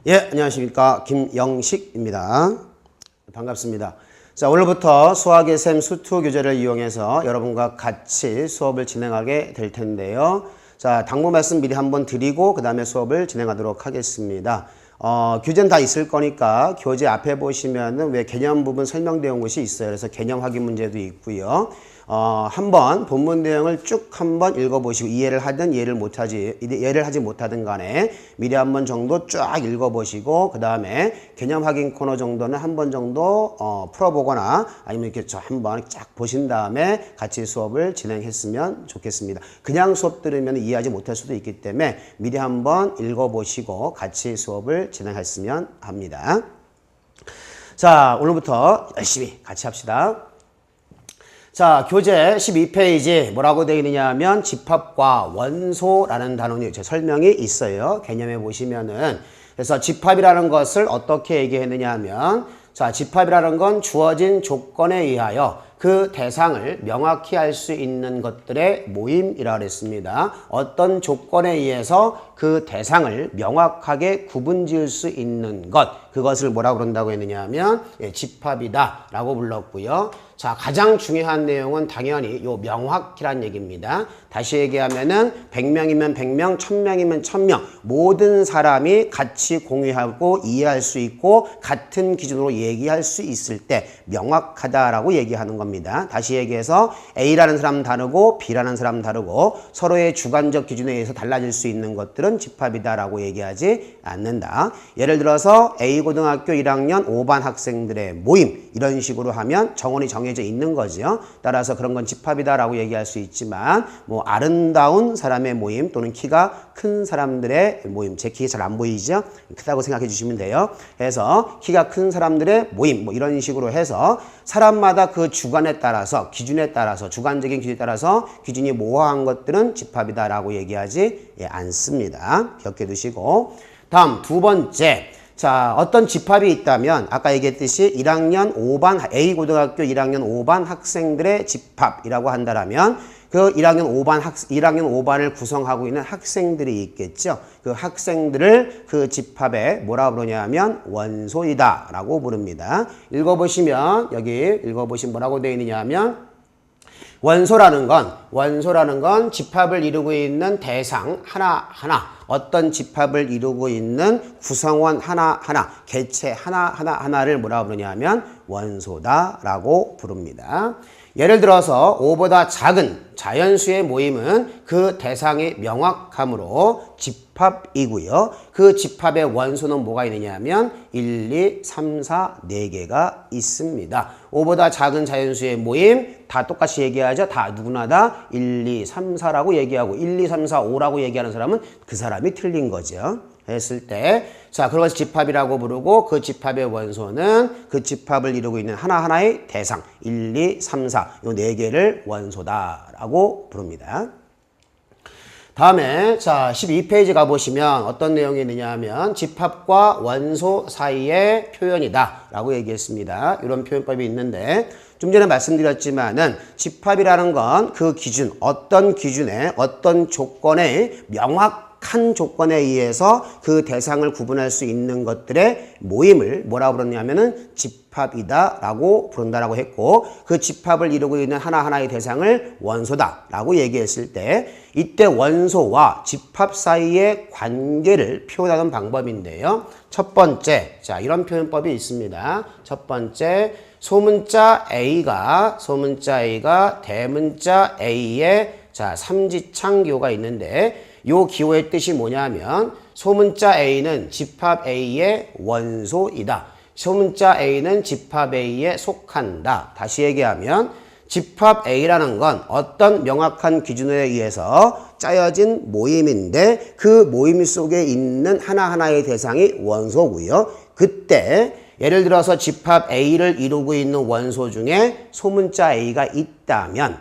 예, 안녕하십니까. 김영식입니다. 반갑습니다. 자, 오늘부터 수학의 셈 수투 교재를 이용해서 여러분과 같이 수업을 진행하게 될 텐데요. 자, 당부 말씀 미리 한번 드리고 그 다음에 수업을 진행하도록 하겠습니다. 교재는 다 있을 거니까 교재 앞에 보시면은 왜 개념 부분 설명되어 온 것이 있어요. 그래서 개념 확인 문제도 있고요. 한번 본문 내용을 쭉 한번 읽어보시고 이해를 하든 이해를 하지 못하든 간에 미리 한번 정도 쫙 읽어보시고 그 다음에 개념 확인 코너 정도는 한 번 정도 풀어보거나 아니면 이렇게 한번 쫙 보신 다음에 같이 수업을 진행했으면 좋겠습니다. 그냥 수업 들으면 이해하지 못할 수도 있기 때문에 미리 한번 읽어보시고 같이 수업을 진행했으면 합니다. 자, 오늘부터 열심히 같이 합시다. 자, 교재 12페이지 뭐라고 되어 있느냐 하면 집합과 원소라는 단원이 설명이 있어요. 개념에 보시면은. 그래서 집합이라는 것을 어떻게 얘기했느냐 하면 자, 집합이라는 건 주어진 조건에 의하여 그 대상을 명확히 알 수 있는 것들의 모임이라고 그랬습니다. 어떤 조건에 의해서 그 대상을 명확하게 구분지을 수 있는 것, 그것을 뭐라고 그런다고 했느냐 하면 집합이다 라고 불렀고요. 자, 가장 중요한 내용은 당연히 요 명확히란 얘기입니다. 다시 얘기하면은 100명이면 100명, 1000명이면 1000명 모든 사람이 같이 공유하고 이해할 수 있고 같은 기준으로 얘기할 수 있을 때 명확하다라고 얘기하는 겁니다. 다시 얘기해서 A라는 사람 다르고 B라는 사람 다르고 서로의 주관적 기준에 의해서 달라질 수 있는 것들은 집합이다라고 얘기하지 않는다. 예를 들어서 A고등학교 1학년 5반 학생들의 모임 이런 식으로 하면 정원이 정해져 있는 거죠. 따라서 그런 건 집합이다라고 얘기할 수 있지만 뭐 아름다운 사람의 모임 또는 키가 큰 사람들의 모임, 제 키 잘 안 보이죠? 크다고 생각해 주시면 돼요. 그래서 키가 큰 사람들의 모임 뭐 이런 식으로 해서 사람마다 그 주관에 따라서 기준에 따라서 주관적인 기준에 따라서 기준이 모호한 것들은 집합이다라고 얘기하지 않습니다. 기억해 두시고 다음 두 번째 자, 어떤 집합이 있다면 아까 얘기했듯이 1학년 5반 A고등학교 1학년 5반 학생들의 집합이라고 한다면 그 1학년 5반을 구성하고 있는 학생들이 있겠죠. 그 학생들을 그 집합에 뭐라 부르냐 하면 원소이다 라고 부릅니다. 읽어보시면 여기 읽어보시면 뭐라고 되어 있느냐 하면 원소라는 건 집합을 이루고 있는 대상 하나하나 어떤 집합을 이루고 있는 구성원 하나하나 개체 하나하나를 뭐라 부르냐 하면 원소다라고 부릅니다. 예를 들어서 5보다 작은 자연수의 모임은 그 대상이 명확함으로 집합이고요. 그 집합의 원소는 뭐가 있느냐 하면 1, 2, 3, 4, 4개가 있습니다. 5보다 작은 자연수의 모임 다 똑같이 얘기하죠. 다 누구나 다 1, 2, 3, 4라고 얘기하고 1, 2, 3, 4, 5라고 얘기하는 사람은 그 사람이 틀린 거죠. 했을 때 자, 그것을 집합이라고 부르고 그 집합의 원소는 그 집합을 이루고 있는 하나하나의 대상 1, 2, 3, 4 이 4개를 원소다라고 부릅니다. 다음에 자 12페이지 가보시면 어떤 내용이 있느냐 하면 집합과 원소 사이의 표현이다 라고 얘기했습니다. 이런 표현법이 있는데 좀 전에 말씀드렸지만은 집합이라는 건 그 기준 어떤 기준에 어떤 조건에 한 조건에 의해서 그 대상을 구분할 수 있는 것들의 모임을 뭐라고 부르냐면은 집합이다 라고 부른다라고 했고 그 집합을 이루고 있는 하나하나의 대상을 원소다 라고 얘기했을 때 이때 원소와 집합 사이의 관계를 표현하는 방법인데요. 첫 번째 자 이런 표현법이 있습니다. 첫 번째 소문자 A가 대문자 A의 자 삼지창 기호가 있는데 요 기호의 뜻이 뭐냐면 소문자 A는 집합 A의 원소이다. 소문자 A는 집합 A에 속한다. 다시 얘기하면 집합 A라는 건 어떤 명확한 기준에 의해서 짜여진 모임인데 그 모임 속에 있는 하나하나의 대상이 원소고요. 그때 예를 들어서 집합 A를 이루고 있는 원소 중에 소문자 A가 있다면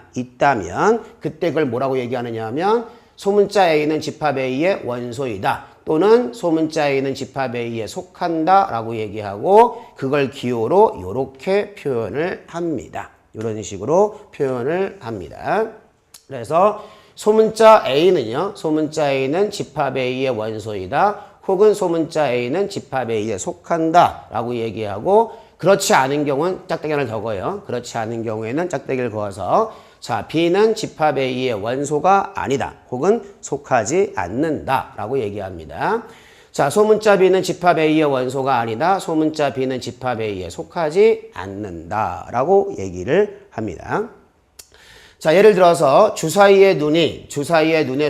그때 그걸 뭐라고 얘기하느냐 하면 소문자 A는 집합 A의 원소이다. 또는 소문자 A는 집합 A에 속한다 라고 얘기하고 그걸 기호로 이렇게 표현을 합니다. 이런 식으로 표현을 합니다. 그래서 소문자 A는요. 소문자 A는 집합 A의 원소이다. 혹은 소문자 A는 집합 A에 속한다 라고 얘기하고 그렇지 않은 경우는 짝대기 하나를 적어요. 그렇지 않은 경우에는 짝대기를 그어서 자, B는 집합 A의 원소가 아니다. 혹은 속하지 않는다 라고 얘기합니다. 자, 소문자 B는 집합 A의 원소가 아니다. 소문자 B는 집합 A에 속하지 않는다 라고 얘기를 합니다. 자, 예를 들어서 주사위의 눈의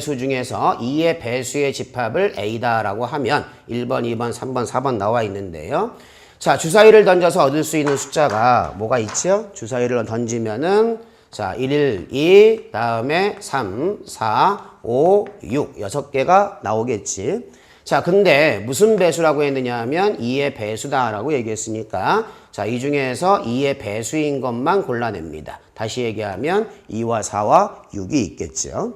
수 중에서 2의 배수의 집합을 A다 라고 하면 1번, 2번, 3번, 4번 나와 있는데요. 자, 주사위를 던져서 얻을 수 있는 숫자가 뭐가 있죠? 주사위를 던지면은 자, 1, 2, 다음에 3, 4, 5, 6, 6개가 나오겠지. 자, 근데 무슨 배수라고 했느냐 하면 2의 배수다라고 얘기했으니까 자, 이 중에서 2의 배수인 것만 골라냅니다. 다시 얘기하면 2와 4와 6이 있겠죠.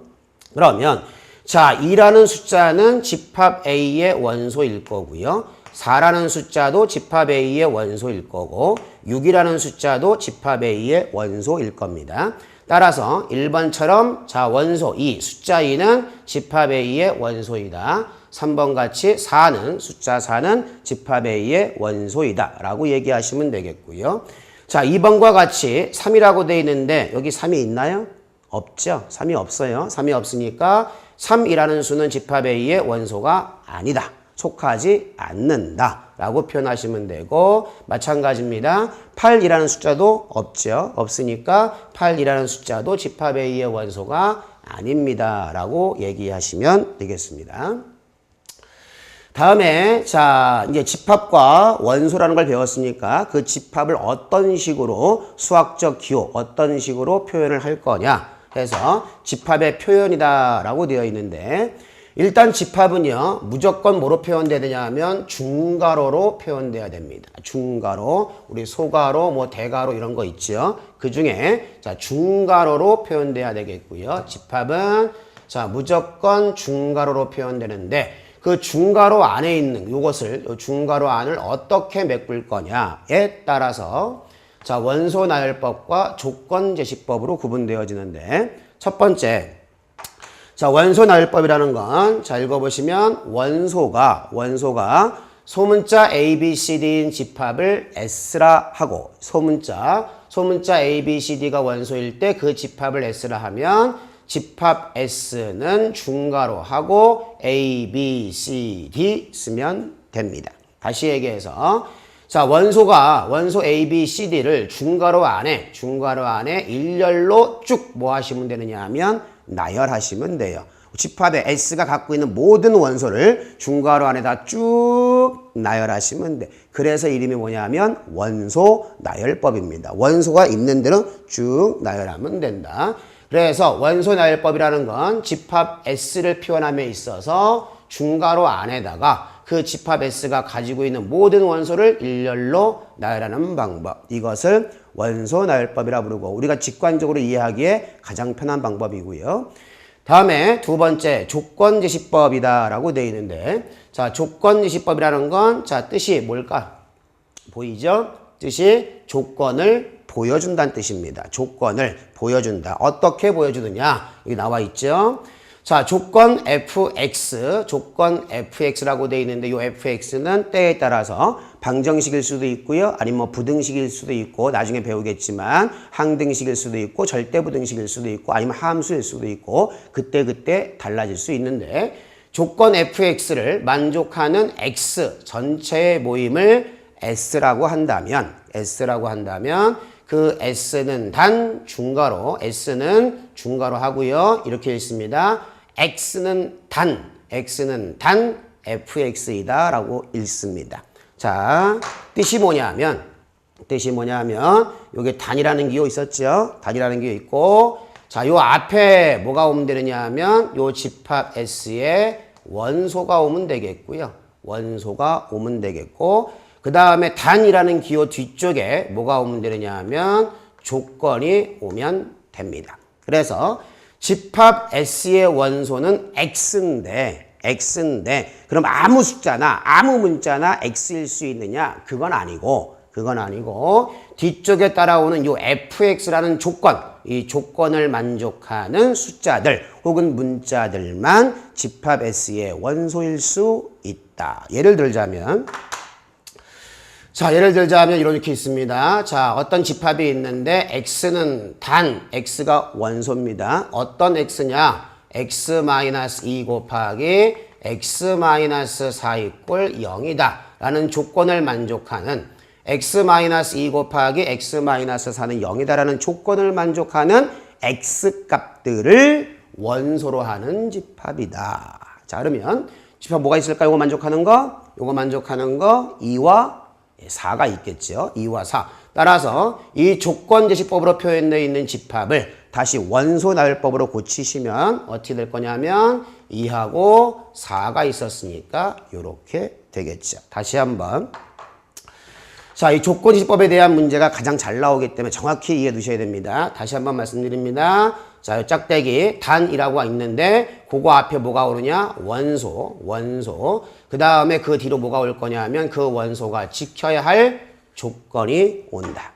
그러면 자, 2라는 숫자는 집합 A의 원소일 거고요. 4라는 숫자도 집합 A의 원소일 거고 6이라는 숫자도 집합 A의 원소일 겁니다. 따라서 1번처럼 자, 원소 2, 숫자 2는 집합 A의 원소이다. 3번 같이 4는 숫자 4는 집합 A의 원소이다 라고 얘기하시면 되겠고요. 자, 2번과 같이 3이라고 돼 있는데 여기 3이 있나요? 없죠. 3이 없어요. 3이 없으니까 3이라는 수는 집합 A의 원소가 아니다. 속하지 않는다 라고 표현하시면 되고 마찬가지입니다. 8이라는 숫자도 없죠. 없으니까 8이라는 숫자도 집합 A의 원소가 아닙니다 라고 얘기하시면 되겠습니다. 다음에 자, 이제 집합과 원소라는 걸 배웠으니까 그 집합을 어떤 식으로 수학적 기호, 어떤 식으로 표현을 할 거냐 해서 집합의 표현이다 라고 되어 있는데 일단 집합은요 무조건 뭐로 표현되느냐 하면 중괄호로 표현돼야 됩니다. 중괄호, 우리 소괄호, 뭐 대괄호 이런 거 있죠. 그 중에 자, 중괄호로 표현돼야 되겠고요. 집합은 자, 무조건 중괄호로 표현되는데 그 중괄호 안에 있는 요것을 중괄호 안을 어떻게 메꿀 거냐에 따라서 자, 원소 나열법과 조건 제시법으로 구분되어지는데 첫 번째 자, 원소 나열법이라는 건 자, 읽어보시면 원소가 소문자 A, B, C, D인 집합을 S라 하고 소문자 A, B, C, D가 원소일 때 그 집합을 S라 하면 집합 S는 중괄호 하고 A, B, C, D 쓰면 됩니다. 다시 얘기해서 자, 원소 A, B, C, D를 중괄호 안에 일렬로 쭉 뭐 하시면 되느냐 하면 나열하시면 돼요. 집합의 S가 갖고 있는 모든 원소를 중괄호 안에다 쭉 나열하시면 돼. 그래서 이름이 뭐냐면 원소 나열법입니다. 원소가 있는 대로 쭉 나열하면 된다. 그래서 원소 나열법이라는 건 집합 S를 표현함에 있어서 중괄호 안에다가 그 집합 S가 가지고 있는 모든 원소를 일렬로 나열하는 방법. 이것을 원소 나열법이라 부르고 우리가 직관적으로 이해하기에 가장 편한 방법이고요. 다음에 두 번째 조건 제시법이다 라고 되어 있는데 자, 조건 제시법이라는 건 자, 뜻이 뭘까? 보이죠? 뜻이 조건을 보여준다는 뜻입니다. 조건을 보여준다. 어떻게 보여주느냐? 여기 나와 있죠? 자, 조건 fx라고 되어 있는데 이 fx는 때에 따라서 방정식일 수도 있고요. 아니면 뭐 부등식일 수도 있고 나중에 배우겠지만 항등식일 수도 있고 절대부등식일 수도 있고 아니면 함수일 수도 있고 그때 달라질 수 있는데 조건 fx를 만족하는 x 전체의 모임을 s라고 한다면 그 s는 단 중괄호 하고요. 이렇게 있습니다. x는 단 fx이다 라고 읽습니다. 자, 뜻이 뭐냐면 요게 단이라는 기호 있었죠? 단이라는 기호 있고 자, 요 앞에 뭐가 오면 되느냐 하면 요 집합 S에 원소가 오면 되겠고요. 원소가 오면 되겠고 그 다음에 단이라는 기호 뒤쪽에 뭐가 오면 되느냐 하면 조건이 오면 됩니다. 그래서 집합 S의 원소는 X인데 그럼 아무 숫자나 아무 문자나 X일 수 있느냐? 그건 아니고 뒤쪽에 따라오는 요 fx라는 조건, 이 조건을 만족하는 숫자들 혹은 문자들만 집합 S의 원소일 수 있다. 예를 들자면 이렇게 있습니다. 자, 어떤 집합이 있는데 X는 단 X가 원소입니다. 어떤 X냐? X-2 곱하기 X-4 이꼴 0이다 라는 조건을 만족하는 X-2 곱하기 X-4는 0이다 라는 조건을 만족하는 X값들을 원소로 하는 집합이다. 자, 그러면 집합 뭐가 있을까요? 요거 만족하는 거? 요거 만족하는 거 2와 4가 있겠죠. 2와 4. 따라서 이 조건제시법으로 표현되어 있는 집합을 다시 원소 나열법으로 고치시면 어떻게 될 거냐면 2하고 4가 있었으니까 이렇게 되겠죠. 다시 한번. 자, 이 조건제시법에 대한 문제가 가장 잘 나오기 때문에 정확히 이해해 두셔야 됩니다. 다시 한번 말씀드립니다. 자, 이 짝대기 단이라고 있는데 그거 앞에 뭐가 오르냐? 원소. 그 다음에 그 뒤로 뭐가 올 거냐 하면 그 원소가 지켜야 할 조건이 온다.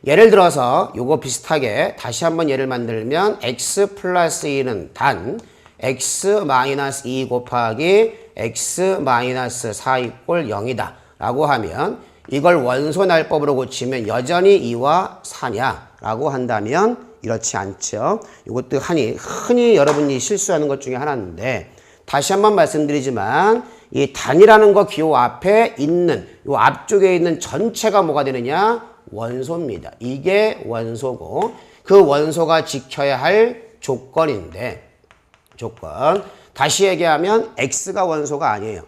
예를 들어서 요거 비슷하게 다시 한번 예를 만들면 x 플러스 1은 단 x-2 곱하기 x-4 이꼴 0이다 라고 하면 이걸 원소 나열법으로 고치면 여전히 2와 4냐 라고 한다면 이렇지 않죠. 이것도 흔히 여러분이 실수하는 것 중에 하나인데 다시 한번 말씀드리지만 이 단이라는 거 기호 앞에 있는 이 앞쪽에 있는 전체가 뭐가 되느냐? 원소입니다. 이게 원소고 그 원소가 지켜야 할 조건인데 다시 얘기하면 X가 원소가 아니에요.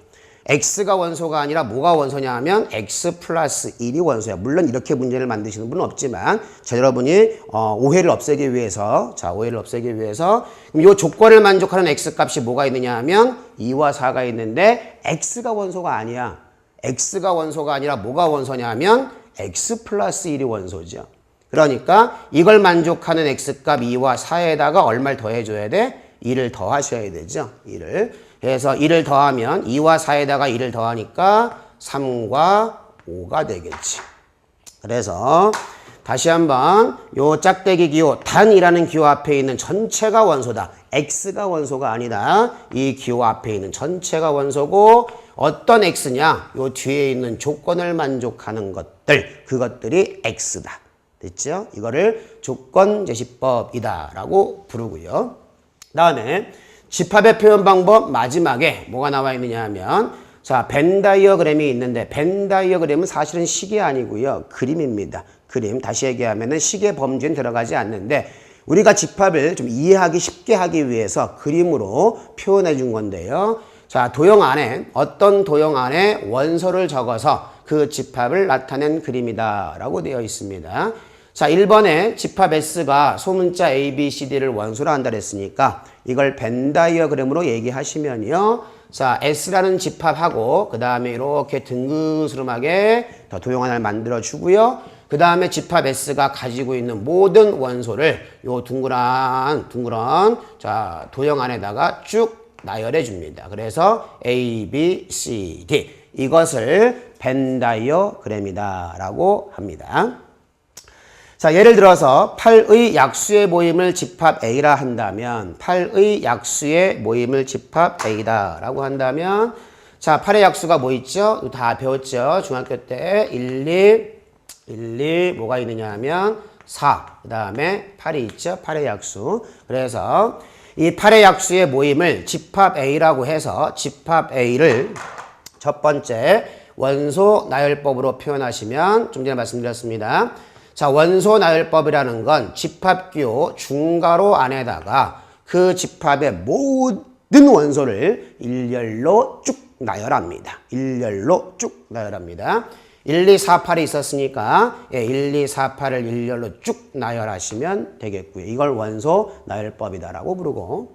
X가 원소가 아니라 뭐가 원소냐 하면 X 플러스 1이 원소야. 물론 이렇게 문제를 만드시는 분은 없지만 여러분이 오해를 없애기 위해서 그럼 이 조건을 만족하는 X 값이 뭐가 있느냐 하면 2와 4가 있는데 X가 원소가 아니야. X가 원소가 아니라 뭐가 원소냐 하면 X 플러스 1이 원소죠. 그러니까 이걸 만족하는 X값 2와 4에다가 얼마를 더해줘야 돼? 1을 더하셔야 되죠. 1을. 그래서 1을 더하면 2와 4에다가 1을 더하니까 3과 5가 되겠지. 그래서 다시 한번 요 짝대기 기호 단이라는 기호 앞에 있는 전체가 원소다. X가 원소가 아니다. 이 기호 앞에 있는 전체가 원소고 어떤 X냐? 요 뒤에 있는 조건을 만족하는 것들, 그것들이 X다. 됐죠? 이거를 조건제시법이다 라고 부르고요. 다음에 집합의 표현 방법 마지막에 뭐가 나와 있느냐 하면 자, 벤 다이어그램이 있는데 벤 다이어그램은 사실은 식이 아니고요. 그림입니다. 그림. 다시 얘기하면은 식의 범주엔 들어가지 않는데 우리가 집합을 좀 이해하기 쉽게 하기 위해서 그림으로 표현해 준 건데요. 자, 도형 안에 어떤 도형 안에 원소를 적어서 그 집합을 나타낸 그림이다 라고 되어 있습니다. 자, 1번에 집합 S가 소문자 A, B, C, D를 원소로 한다 그랬으니까 이걸 벤 다이어그램으로 얘기하시면요. 자, S라는 집합하고 그 다음에 이렇게 둥그스름하게 더 도형 하나를 만들어 주고요. 그 다음에 집합 S가 가지고 있는 모든 원소를 요 둥그런 자, 도형 안에다가 쭉 나열해 줍니다. 그래서 A, B, C, D 이것을 벤 다이어그램이다 라고 합니다. 자, 예를 들어서 8의 약수의 모임을 집합 A라 한다면 8의 약수의 모임을 집합 A다 라고 한다면 자, 8의 약수가 뭐 있죠? 다 배웠죠? 중학교 때 1, 2 뭐가 있느냐 하면 4 그 다음에 8이 있죠? 8의 약수. 그래서 이 8의 약수의 모임을 집합 A라고 해서 집합 A를 첫 번째 원소 나열법으로 표현하시면 좀 전에 말씀드렸습니다. 자, 원소 나열법이라는 건 집합기호 중괄호 안에다가 그 집합의 모든 원소를 일렬로 쭉 나열합니다. 1, 2, 4, 8이 있었으니까 1, 2, 4, 8을 일렬로 쭉 나열하시면 되겠고요. 이걸 원소 나열법이다라고 부르고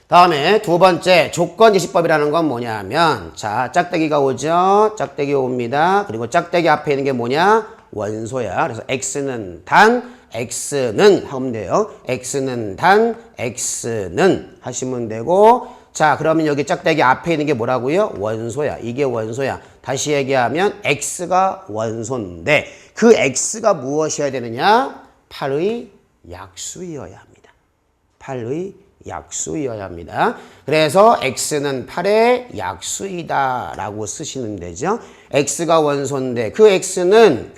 다음에 두 번째 조건제시법이라는 건 뭐냐면 자, 짝대기가 오죠. 짝대기 옵니다. 그리고 짝대기 앞에 있는 게 뭐냐? 원소야. 그래서 X는 단, X는 하면 돼요. X는 단, X는 하시면 되고 자, 그러면 여기 짝대기 앞에 있는 게 뭐라고요? 원소야. 이게 원소야. 다시 얘기하면 X가 원소인데 그 X가 무엇이어야 되느냐? 8의 약수이어야 합니다. 8의 약수이어야 합니다. 그래서 x는 8의 약수이다 라고 쓰시면 되죠. x가 원소인데 그 x는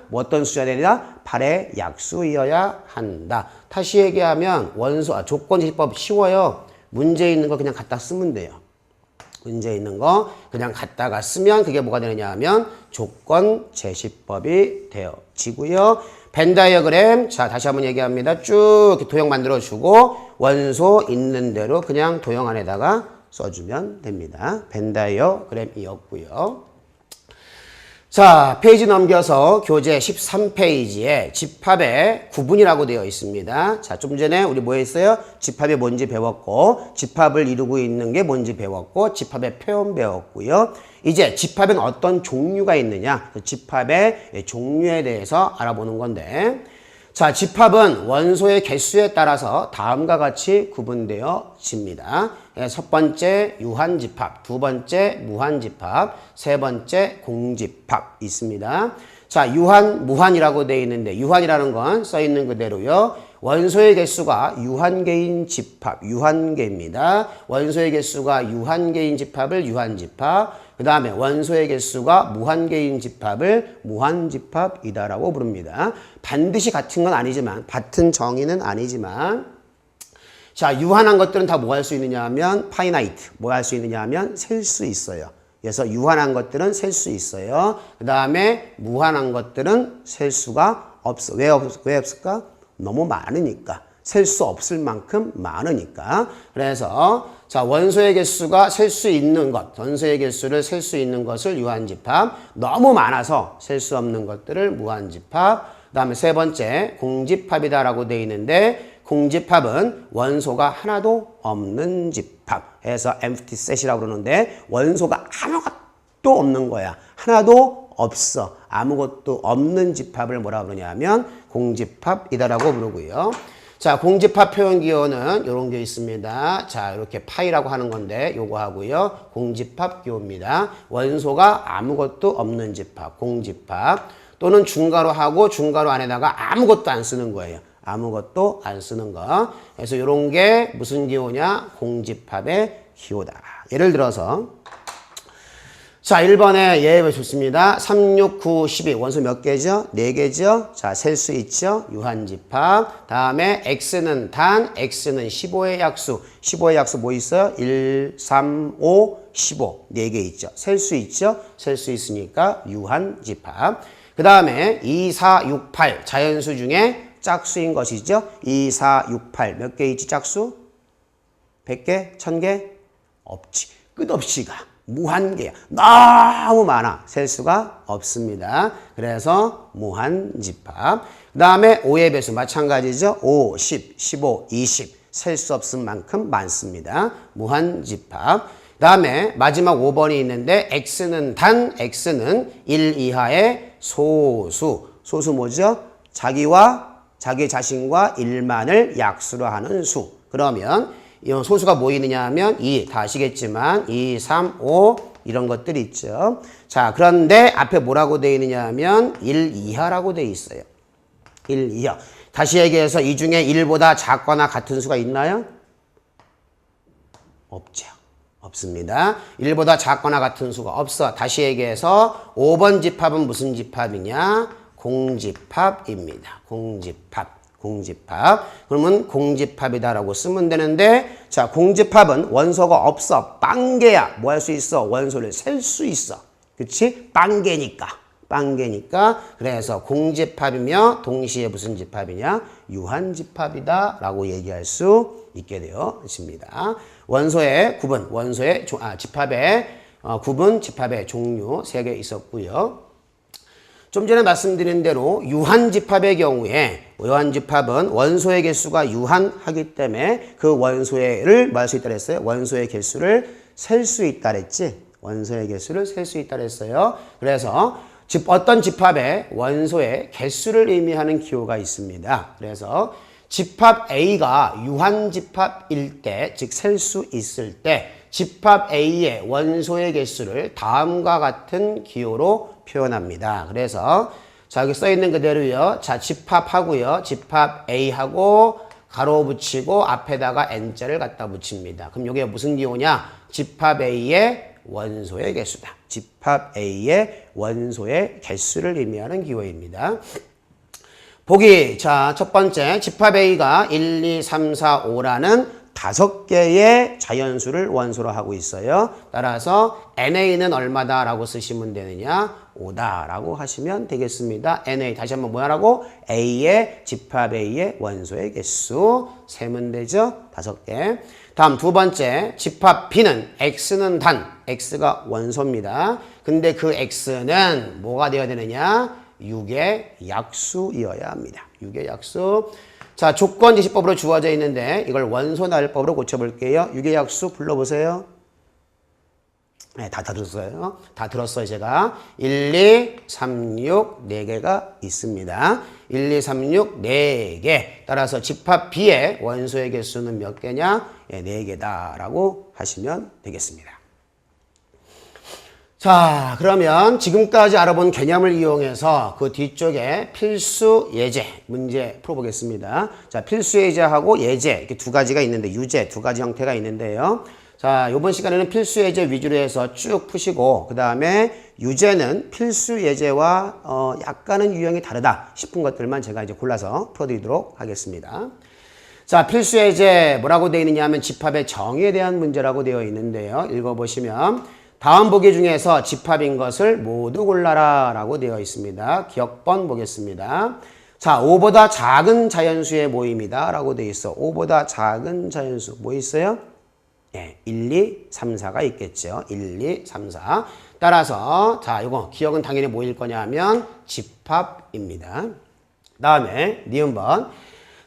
뭐 어떤 숫자 되냐? 8의 약수이어야 한다. 다시 얘기하면 조건 제시법 쉬워요. 문제에 있는 거 그냥 갖다 쓰면 돼요. 문제에 있는 거 그냥 갖다가 쓰면 그게 뭐가 되느냐 하면 조건 제시법이 되어지고요. 벤 다이어그램, 자 다시 한번 얘기합니다. 쭉 이렇게 도형 만들어주고 원소 있는 대로 그냥 도형 안에다가 써주면 됩니다. 벤 다이어그램이었고요. 자, 페이지 넘겨서 교재 13페이지에 집합의 구분이라고 되어 있습니다. 자, 좀 전에 우리 뭐 했어요? 집합이 뭔지 배웠고, 집합을 이루고 있는 게 뭔지 배웠고, 집합의 표현 배웠고요. 이제 집합엔 어떤 종류가 있느냐? 그 집합의 종류에 대해서 알아보는 건데, 자, 집합은 원소의 개수에 따라서 다음과 같이 구분되어집니다. 첫 번째 유한집합, 두 번째 무한집합, 세 번째 공집합 있습니다. 자, 유한, 무한이라고 되어 있는데 유한이라는 건 써 있는 그대로요. 원소의 개수가 유한개인 집합, 유한개입니다. 원소의 개수가 유한개인 집합을 유한집합, 그 다음에 원소의 개수가 무한개인 집합을 무한집합이다라고 부릅니다. 반드시 같은 건 아니지만, 같은 정의는 아니지만, 자, 유한한 것들은 다 뭐 할 수 있느냐 하면, 파이나이트, 뭐 할 수 있느냐 하면, 셀 수 있어요. 그래서 유한한 것들은 셀 수 있어요. 그 다음에 무한한 것들은 셀 수가 없어. 왜 없을까? 너무 많으니까. 셀 수 없을 만큼 많으니까. 그래서 자, 원소의 개수가 셀 수 있는 것, 원소의 개수를 셀 수 있는 것을 유한집합, 너무 많아서 셀 수 없는 것들을 무한집합, 그 다음에 세 번째 공집합이다라고 되어 있는데 공집합은 원소가 하나도 없는 집합 해서 empty set이라고 그러는데 원소가 아무것도 없는 거야. 하나도 없어. 아무것도 없는 집합을 뭐라 그러냐면 공집합이다라고 부르고요. 자, 공집합 표현 기호는 이런 게 있습니다. 자, 이렇게 파이라고 하는 건데 요거 하고요. 공집합 기호입니다. 원소가 아무것도 없는 집합, 공집합 또는 중괄호 하고 중괄호 안에다가 아무것도 안 쓰는 거예요. 아무것도 안 쓰는 거. 그래서 이런 게 무슨 기호냐? 공집합의 기호다. 예를 들어서 자, 1번에 예 좋습니다. 3, 6, 9, 12 원소 몇 개죠? 4개죠? 자, 셀 수 있죠? 유한집합. 다음에 x는 단, x는 15의 약수. 15의 약수 뭐 있어요? 1, 3, 5, 15. 4개 있죠? 셀 수 있죠? 셀 수 있으니까 유한집합. 그 다음에 2, 4, 6, 8 자연수 중에 짝수인 것이죠? 2, 4, 6, 8 몇 개 있지 짝수? 100개? 1000개? 없지. 끝없이가. 무한개야. 너무 많아. 셀 수가 없습니다. 그래서 무한집합. 그 다음에 5의 배수 마찬가지죠. 5, 10, 15, 20. 셀 수 없을 만큼 많습니다. 무한집합. 그 다음에 마지막 5번이 있는데 x는 단, x는 1 이하의 소수. 소수 뭐죠? 자기 자신과 1만을 약수로 하는 수. 그러면 이 소수가 뭐 있느냐 하면 2, 다 아시겠지만 2, 3, 5 이런 것들이 있죠. 자, 그런데 앞에 뭐라고 되어 있느냐 하면 1 이하라고 되어 있어요. 1 이하. 다시 얘기해서 이 중에 1보다 작거나 같은 수가 있나요? 없죠. 없습니다. 1보다 작거나 같은 수가 없어. 다시 얘기해서 5번 집합은 무슨 집합이냐? 공집합입니다. 공집합. 그러면 공집합이다라고 쓰면 되는데, 자, 공집합은 원소가 없어. 빵개야. 뭐 할 수 있어? 원소를 셀 수 있어. 그치? 빵개니까. 그래서 공집합이며 동시에 무슨 집합이냐? 유한집합이다 라고 얘기할 수 있게 되어 있습니다. 원소의 구분, 집합의 구분, 집합의 종류 3개 있었고요. 좀 전에 말씀드린 대로 유한집합의 경우에 유한집합은 원소의 개수가 유한하기 때문에 그 원소를 뭐 할 수 있다 그랬어요? 원소의 개수를 셀 수 있다 그랬지? 원소의 개수를 셀 수 있다 그랬어요. 그래서 어떤 집합에 원소의 개수를 의미하는 기호가 있습니다. 그래서 집합 A가 유한집합일 때, 즉 셀 수 있을 때 집합 A의 원소의 개수를 다음과 같은 기호로 표현합니다. 그래서 자, 여기 써 있는 그대로요. 자, 집합하고요. 집합 A하고 가로 붙이고 앞에다가 n자를 갖다 붙입니다. 그럼 이게 무슨 기호냐? 집합 A의 원소의 개수다. 집합 A의 원소의 개수를 의미하는 기호입니다. 보기, 자, 첫 번째 집합 A가 1, 2, 3, 4, 5라는 5개의 자연수를 원소로 하고 있어요. 따라서 NA는 얼마다 라고 쓰시면 되느냐? 5다 라고 하시면 되겠습니다. NA 다시 한번 뭐라고? A의 집합 A의 원소의 개수 세면 되죠? 5개. 다음 두 번째 집합 B는 X는 단, X가 원소입니다. 근데 그 X는 뭐가 되어야 되느냐? 6의 약수이어야 합니다. 6의 약수. 자, 조건 제시법으로 주어져 있는데 이걸 원소 나열법으로 고쳐볼게요. 6의 약수 불러보세요. 네, 다 들었어요. 다 들었어요, 제가. 1, 2, 3, 6, 4개가 있습니다. 1, 2, 3, 6, 4개. 따라서 집합 B의 원소의 개수는 몇 개냐? 네, 4개다 라고 하시면 되겠습니다. 자, 그러면 지금까지 알아본 개념을 이용해서 그 뒤쪽에 필수 예제 문제 풀어보겠습니다. 자, 필수 예제하고 예제 이렇게 두 가지가 있는데 유제 두 가지 형태가 있는데요. 자, 이번 시간에는 필수 예제 위주로 해서 쭉 푸시고 그 다음에 유제는 필수 예제와 약간은 유형이 다르다 싶은 것들만 제가 이제 골라서 풀어드리도록 하겠습니다. 자, 필수 예제 뭐라고 되어 있느냐 하면 집합의 정의에 대한 문제라고 되어 있는데요. 읽어보시면 다음 보기 중에서 집합인 것을 모두 골라라 라고 되어 있습니다. 기억번 보겠습니다. 자, 5보다 작은 자연수의 모임이다 라고 되어 있어. 5보다 작은 자연수 뭐 있어요? 네, 1, 2, 3, 4가 있겠죠. 1, 2, 3, 4. 따라서 자, 이거 기억은 당연히 뭐일 거냐 하면 집합입니다. 다음에 니은번.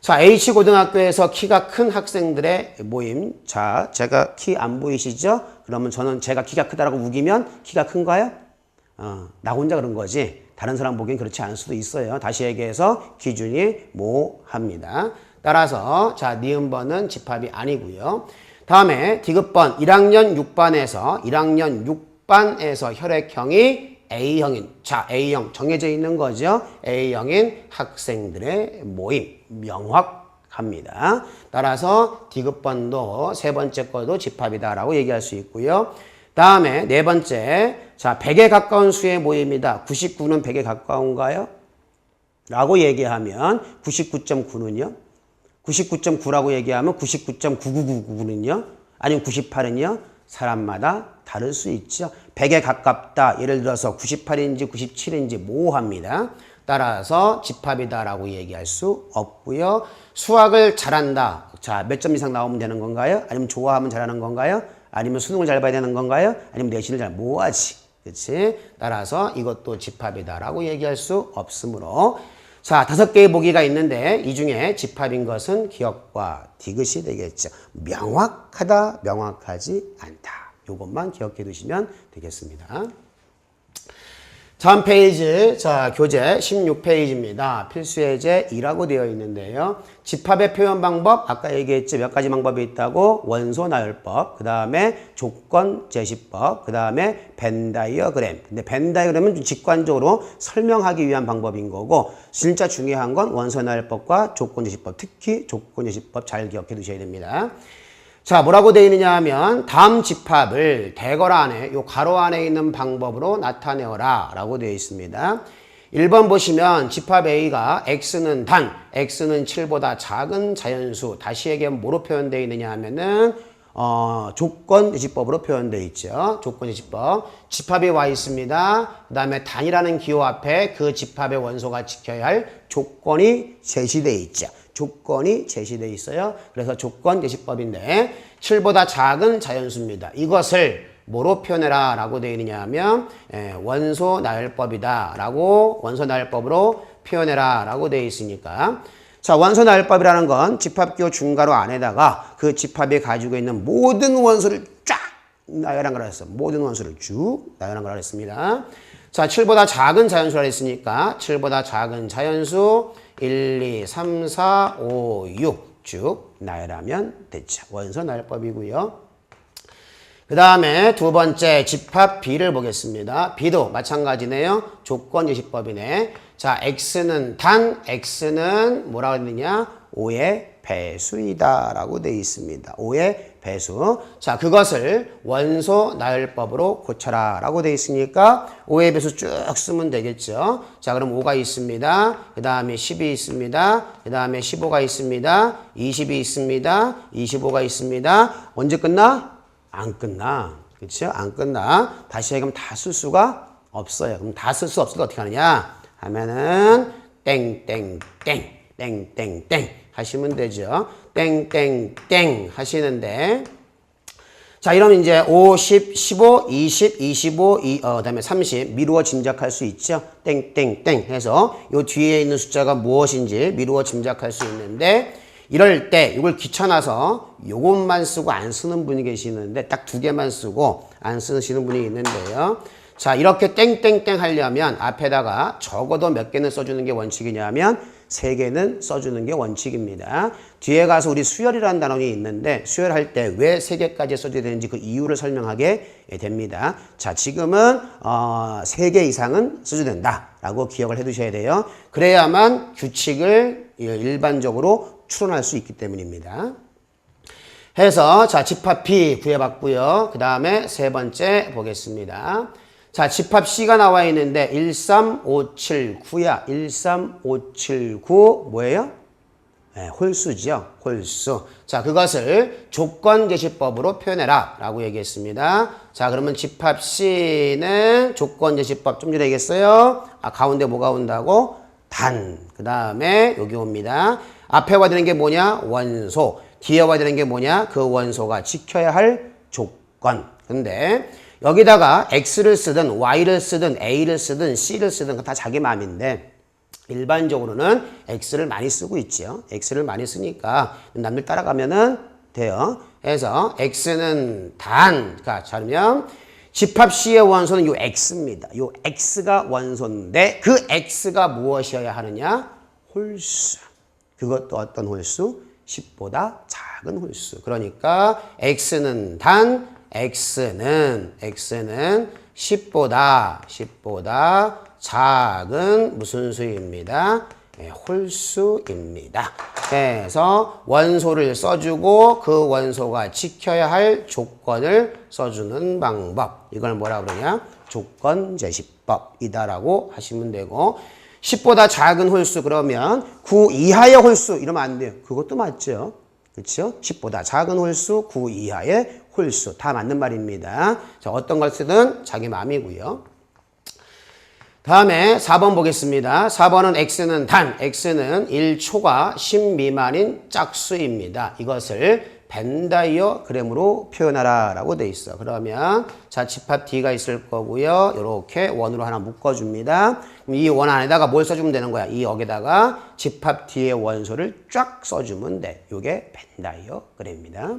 자, H고등학교에서 키가 큰 학생들의 모임. 자, 제가 키 안 보이시죠? 그러면 저는 제가 키가 크다라고 우기면 키가 큰가요? 나 혼자 그런 거지. 다른 사람 보기엔 그렇지 않을 수도 있어요. 다시 얘기해서 기준이 모호합니다. 따라서 자, 니은번은 집합이 아니고요. 다음에 디귿번 1학년 6반에서 혈액형이 A형인, 자, A형 정해져 있는 거죠. A형인 학생들의 모임, 명확합니다. 따라서 디귿번도 세 번째 거도 집합이다라고 얘기할 수 있고요. 다음에 네 번째, 자, 100에 가까운 수의 모임이다. 99는 100에 가까운가요? 라고 얘기하면 99.9는요? 99.9라고 얘기하면 99.9999는요? 아니면 98은요? 사람마다 다를 수 있죠. 100에 가깝다. 예를 들어서 98인지 97인지 모호합니다. 따라서 집합이다라고 얘기할 수 없고요. 수학을 잘한다. 자, 몇 점 이상 나오면 되는 건가요? 아니면 좋아하면 잘하는 건가요? 아니면 수능을 잘 봐야 되는 건가요? 아니면 내신을 잘 모아지. 그렇지? 따라서 이것도 집합이다라고 얘기할 수 없으므로 자, 5개의 보기가 있는데 이 중에 집합인 것은 기억과 디귿이 되겠죠. 명확하다, 명확하지 않다. 이것만 기억해 두시면 되겠습니다. 다음 페이지, 자, 교재 16페이지입니다. 필수예제 2라고 되어 있는데요. 집합의 표현 방법, 아까 얘기했죠. 몇 가지 방법이 있다고. 원소 나열법, 그 다음에 조건 제시법, 그 다음에 벤 다이어그램. 근데 벤 다이어그램은 좀 직관적으로 설명하기 위한 방법인 거고, 진짜 중요한 건 원소 나열법과 조건 제시법, 특히 조건 제시법 잘 기억해 두셔야 됩니다. 자, 뭐라고 되어 있느냐 하면 다음 집합을 대괄호 안에 요 가로 안에 있는 방법으로 나타내어라 라고 되어 있습니다. 1번 보시면 집합 A가 X는 단, X는 7보다 작은 자연수. 다시 얘기하면 뭐로 표현되어 있느냐 하면은 조건 제시법으로 표현되어 있죠. 조건 제시법. 집합이 와 있습니다. 그 다음에 단이라는 기호 앞에 그 집합의 원소가 지켜야 할 조건이 제시되어 있죠. 조건이 제시되어 있어요. 그래서 조건 제시법인데 7보다 작은 자연수입니다. 이것을 뭐로 표현해라 라고 되어 있느냐 하면 원소 나열법이다 라고 원소 나열법으로 표현해라 라고 되어 있으니까 자, 원소 나열법이라는 건 집합기호 중괄호 안에다가 그 집합이 가지고 있는 모든 원소를 쫙 나열한 거라 했어. 모든 원소를 쭉 나열한 거라 했습니다. 자, 7보다 작은 자연수라 했으니까 7보다 작은 자연수 1, 2, 3, 4, 5, 6 쭉 나열하면 됐죠. 원소 나열법이고요. 그 다음에 두 번째 집합 B를 보겠습니다. B도 마찬가지네요. 조건 제시법이네. 자, X는 단, X는 뭐라고 했느냐? 5의 배수이다 라고 되어 있습니다. 5의 배수. 자, 그것을 원소 나열법으로 고쳐라 라고 되어 있으니까 5의 배수 쭉 쓰면 되겠죠. 자, 그럼 5가 있습니다. 그 다음에 10이 있습니다. 그 다음에 15가 있습니다. 20이 있습니다. 25가 있습니다. 언제 끝나? 안 끝나. 그렇죠? 안 끝나. 다시 그럼 다 쓸 수가 없어요. 그럼 다 쓸 수 없을 때 어떻게 하느냐 하면은 땡땡땡 땡땡땡 하시면 되죠. 땡땡땡 하시는데, 자, 이러면 이제 5, 10, 15, 20, 25, 그다음에 30 미루어 짐작할 수 있죠. 땡땡땡 해서 요 뒤에 있는 숫자가 무엇인지 미루어 짐작할 수 있는데, 이럴 때 이걸 귀찮아서 요것만 쓰고 안 쓰는 분이 계시는데 딱 2개만 쓰고 안 쓰시는 분이 있는데요. 자, 이렇게 땡땡땡 하려면 앞에다가 적어도 몇 개는 써주는 게 원칙이냐면 3개는 써주는 게 원칙입니다. 뒤에 가서 우리 수열이라는 단원이 있는데 수열할 때 왜 3개까지 써줘야 되는지 그 이유를 설명하게 됩니다. 자, 지금은 3개 이상은 써줘야 된다라고 기억을 해두셔야 돼요. 그래야만 규칙을 일반적으로 추론할 수 있기 때문입니다. 해서 자, 집합 B 구해봤고요. 그 다음에 세 번째 보겠습니다. 자, 집합 C가 나와 있는데 13579야. 13579 뭐예요? 네, 홀수죠. 홀수. 자, 그것을 조건제시법으로 표현해라 라고 얘기했습니다. 자, 그러면 집합 C는 조건제시법 좀 전에 얘기했어요. 가운데 뭐가 온다고? 단. 그 다음에 여기 옵니다. 앞에 와야 되는 게 뭐냐? 원소. 뒤에 와야 되는 게 뭐냐? 그 원소가 지켜야 할 조건. 근데 여기다가 X를 쓰든 Y를 쓰든 A를 쓰든 C를 쓰든 다 자기 마음인데 일반적으로는 X를 많이 쓰고 있죠. X를 많이 쓰니까 남들 따라가면은 돼요. 그래서 X는 단. 자, 그러면 집합 C의 원소는 요 X입니다. 요 X가 원소인데 그 X가 무엇이어야 하느냐? 홀수. 그것도 어떤 홀수? 10보다 작은 홀수. 그러니까 X는 단, X는 10보다 작은 무슨 수입니다? 홀수입니다. 그래서 원소를 써주고 그 원소가 지켜야 할 조건을 써주는 방법. 이걸 뭐라 그러냐? 조건제시법이다라고 하시면 되고, 10보다 작은 홀수 그러면 9 이하의 홀수 이러면 안 돼요. 그것도 맞죠. 그렇죠? 10보다 작은 홀수, 9 이하의 홀수 다 맞는 말입니다. 자, 어떤 걸 쓰든 자기 마음이고요. 다음에 4번 보겠습니다. 4번은 X는 단, X는 1초가 10 미만인 짝수입니다. 이것을 벤다이어그램으로 표현하라 라고 돼 있어. 그러면 자, 집합 D가 있을 거고요. 이렇게 원으로 하나 묶어줍니다. 그럼 이 원 안에다가 뭘 써주면 되는 거야? 이 여기다가 집합 D의 원소를 쫙 써주면 돼. 이게 벤다이어그램입니다.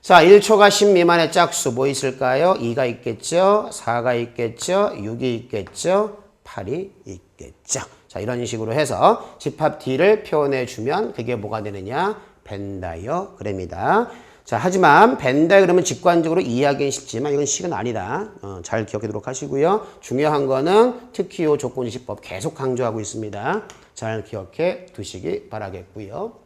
자, 1초가 10 미만의 짝수 뭐 있을까요? 2가 있겠죠. 4가 있겠죠. 6이 있겠죠. 8이 있겠죠. 자, 이런 식으로 해서 집합 D를 표현해주면 그게 뭐가 되느냐? 벤다이어그램이다. 자, 하지만 벤다이어그램은 직관적으로 이해하기는 쉽지만 이건 식은 아니다. 잘 기억하도록 하시고요. 중요한 거는 특히 이 조건지시법 계속 강조하고 있습니다. 잘 기억해 두시기 바라겠고요.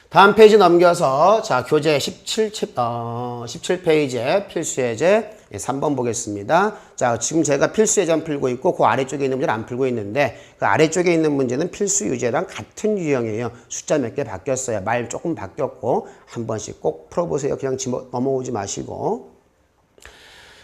다음 페이지 넘겨서 자, 교재 17페이지에 필수예제 3번 보겠습니다. 자, 지금 제가 필수예제만 풀고 있고 그 아래쪽에 있는 문제는 안 풀고 있는데 그 아래쪽에 있는 문제는 필수 유제랑 같은 유형이에요. 숫자 몇 개 바뀌었어요. 말 조금 바뀌었고 한 번씩 꼭 풀어보세요. 그냥 넘어오지 마시고.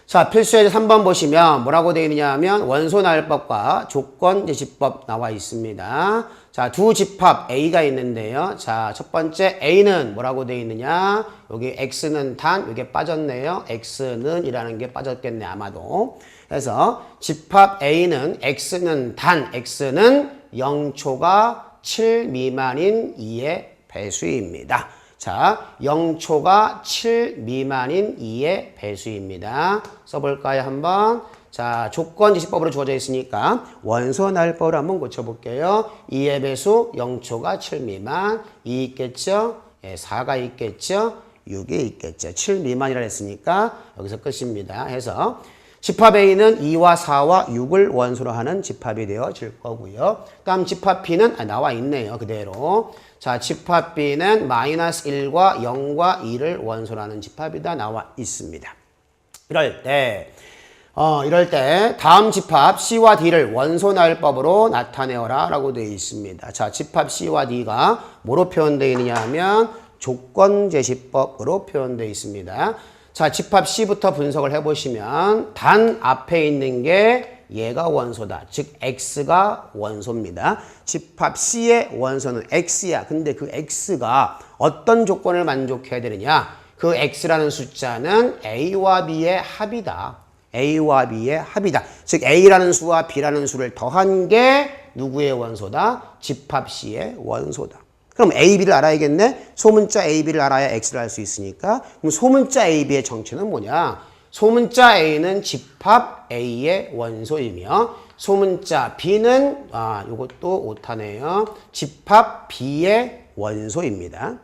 자, 필수예제 3번 보시면 뭐라고 되어 있느냐 하면 원소나열법과 조건제시법 나와 있습니다. 자, 두 집합 A가 있는데요. 자, 첫 번째 A는 뭐라고 되어 있느냐? 여기 X는 단, 이게 빠졌네요. X는 이라는 게 빠졌겠네, 아마도. 그래서 집합 A는 X는 단, X는 0초가 7 미만인 2의 배수입니다. 자, 0초가 7 미만인 2의 배수입니다. 써볼까요, 한번? 자, 조건지시법으로 주어져 있으니까 원소나열법으로 한번 고쳐볼게요. 2의 배수 0초가 7 미만, 2 있겠죠? 4가 있겠죠? 6이 있겠죠. 7 미만이라 했으니까 여기서 끝입니다. 해서 집합 A는 2와 4와 6을 원소로 하는 집합이 되어질 거고요. 다음 집합 B는 나와 있네요. 그대로. 자, 집합 B는 마이너스 1과 0과 2를 원소로 하는 집합이 다 나와 있습니다. 이럴 때 다음 집합 C와 D를 원소 나열법으로 나타내어라 라고 되어 있습니다. 자, 집합 C와 D가 뭐로 표현되어 있느냐 하면 조건제시법으로 표현되어 있습니다. 자, 집합 C부터 분석을 해보시면 단 앞에 있는 게 얘가 원소다. 즉 X가 원소입니다. 집합 C의 원소는 X야. 근데 그 X가 어떤 조건을 만족해야 되느냐? 그 X라는 숫자는 A와 B의 합이다. A와 B의 합이다. 즉 A라는 수와 B라는 수를 더한 게 누구의 원소다? 집합 C의 원소다. 그럼 A, B를 알아야겠네? 소문자 A, B를 알아야 X를 알 수 있으니까. 그럼 소문자 A, B의 정체는 뭐냐? 소문자 A는 집합 A의 원소이며 소문자 B는 요것도 오타네요. 집합 B의 원소입니다.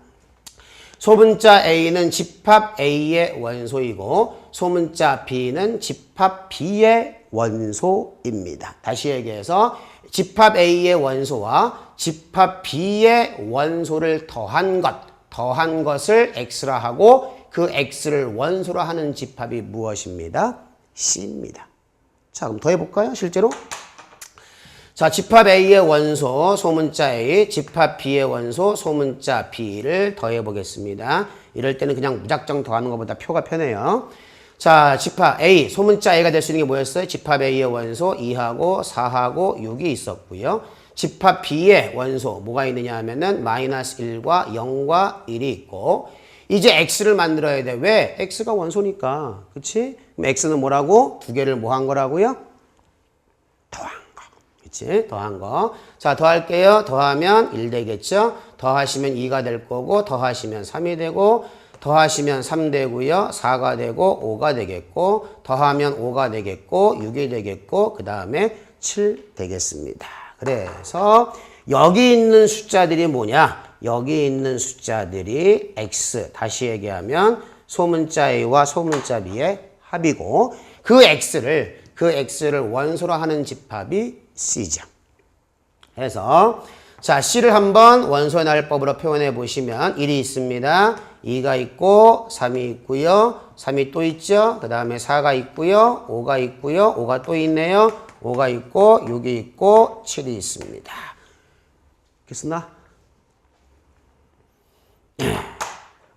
소문자 A는 집합 A의 원소이고 소문자 B는 집합 B의 원소입니다. 다시 얘기해서 집합 A의 원소와 집합 B의 원소를 더한 것을 X라 하고 그 X를 원소로 하는 집합이 무엇입니다? C입니다. 자, 그럼 더 해볼까요? 실제로? 자, 집합 A의 원소, 소문자 A, 집합 B의 원소, 소문자 B를 더해보겠습니다. 이럴 때는 그냥 무작정 더하는 것보다 표가 편해요. 자, 집합 A, 소문자 A가 될 수 있는 게 뭐였어요? 집합 A의 원소 2하고 4하고 6이 있었고요. 집합 B의 원소 뭐가 있느냐 하면은 마이너스 1과 0과 1이 있고 이제 X를 만들어야 돼. 왜? X가 원소니까. 그치? 그럼 X는 뭐라고? 두 개를 뭐 한 거라고요? 더한 거. 그치? 더한 거. 자, 더할게요. 더하면 1 되겠죠? 더하시면 2가 될 거고, 더하시면 3이 되고, 더하시면 3 되고요. 4가 되고, 5가 되겠고, 더하면 5가 되겠고, 6이 되겠고, 그 다음에 7 되겠습니다. 그래서 여기 있는 숫자들이 뭐냐? 여기 있는 숫자들이 X, 다시 얘기하면 소문자 A와 소문자 B의 합이고 그 X를 원소로 하는 집합이 C죠. 그래서 자, C를 한번 원소의 나열법으로 표현해 보시면 1이 있습니다. 2가 있고 3이 있고요. 3이 또 있죠. 그 다음에 4가 있고요. 5가 있고요. 5가 또 있네요. 5가 있고 6이 있고 7이 있습니다. 됐나?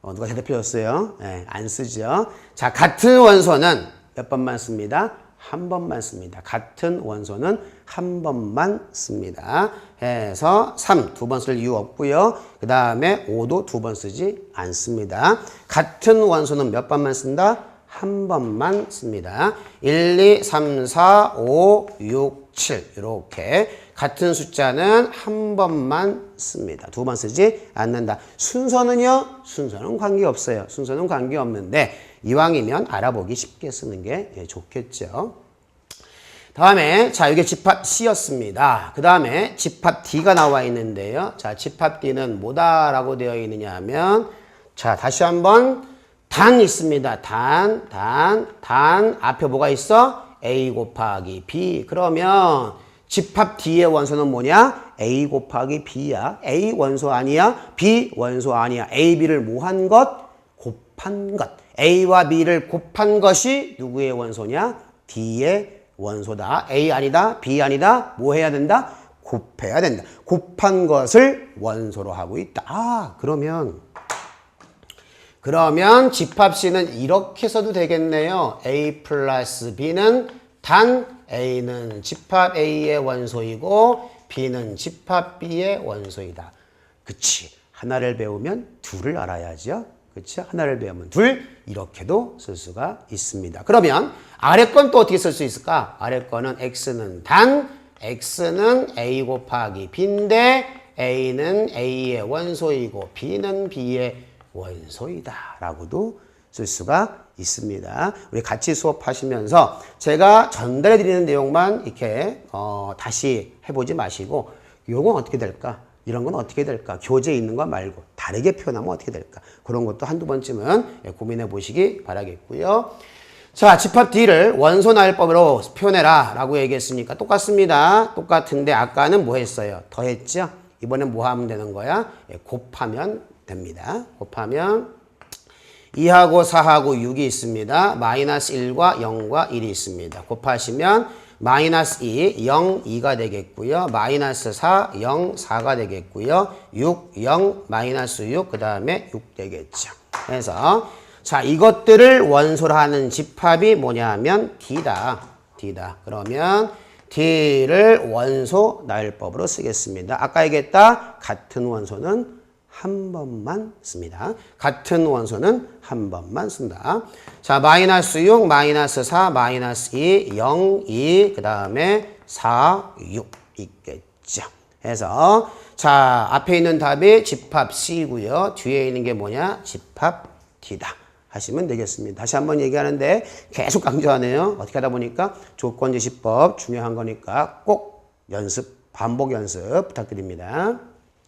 누가 대답해줬어요? 네, 안 쓰죠. 자, 같은 원소는 몇 번만 씁니다? 한 번만 씁니다. 같은 원소는 한 번만 씁니다. 해서 3 두 번 쓸 이유 없고요. 그 다음에 5도 두 번 쓰지 않습니다. 같은 원소는 몇 번만 쓴다? 한 번만 씁니다. 1, 2, 3, 4, 5, 6, 7 이렇게 같은 숫자는 한 번만 씁니다. 두 번 쓰지 않는다. 순서는요? 순서는 관계없어요. 순서는 관계없는데 이왕이면 알아보기 쉽게 쓰는 게 좋겠죠. 다음에 자, 이게 집합 C였습니다. 그 다음에 집합 D가 나와 있는데요. 자, 집합 D는 뭐다라고 되어 있느냐 하면 자, 다시 한번 단 있습니다. 단 앞에 뭐가 있어? A 곱하기 B. 그러면 집합 D의 원소는 뭐냐? A 곱하기 B야. A 원소 아니야? B 원소 아니야. A, B를 뭐 한 것? 곱한 것. A와 B를 곱한 것이 누구의 원소냐? D의 원소다. A 아니다. B 아니다. 뭐 해야 된다? 곱해야 된다. 곱한 것을 원소로 하고 있다. 그러면 집합 C는 이렇게 써도 되겠네요. A 플러스 B는 단 A는 집합 A의 원소이고 B는 집합 B의 원소이다. 그치. 하나를 배우면 둘을 알아야죠. 그치. 하나를 배우면 둘. 이렇게도 쓸 수가 있습니다. 그러면 아래 건 또 어떻게 쓸 수 있을까? 아래 거는 X는 단, X는 A 곱하기 B인데 A는 A의 원소이고 B는 B의 원소이다 라고도 쓸 수가 있습니다. 우리 같이 수업하시면서 제가 전달해 드리는 내용만 이렇게 다시 해보지 마시고 요건 어떻게 될까? 이런 건 어떻게 될까? 교재에 있는 거 말고 다르게 표현하면 어떻게 될까? 그런 것도 한두 번쯤은 고민해 보시기 바라겠고요. 자, 집합 D를 원소 나열법으로 표현해라 라고 얘기했으니까 똑같습니다. 똑같은데 아까는 뭐 했어요? 더했죠? 이번엔 뭐 하면 되는 거야? 예, 곱하면 됩니다. 곱하면 2하고 4하고 6이 있습니다. 마이너스 1과 0과 1이 있습니다. 곱하시면 마이너스 2, 0, 2가 되겠고요. 마이너스 4, 0, 4가 되겠고요. 6, 0, 마이너스 6, 그 다음에 6 되겠죠. 그래서 자, 이것들을 원소로 하는 집합이 뭐냐 하면 D다. D다. 그러면 D를 원소 나열법으로 쓰겠습니다. 아까 얘기했다. 같은 원소는 한 번만 씁니다. 같은 원소는 한 번만 쓴다. 자, 마이너스 6, 마이너스 4, 마이너스 2, 0, 2, 그 다음에 4, 6 있겠죠. 그래서 자, 앞에 있는 답이 집합 C고요. 뒤에 있는 게 뭐냐? 집합 D다. 하시면 되겠습니다. 다시 한번 얘기하는데 계속 강조하네요. 어떻게 하다 보니까 조건제시법 중요한 거니까 꼭 연습, 반복 연습 부탁드립니다.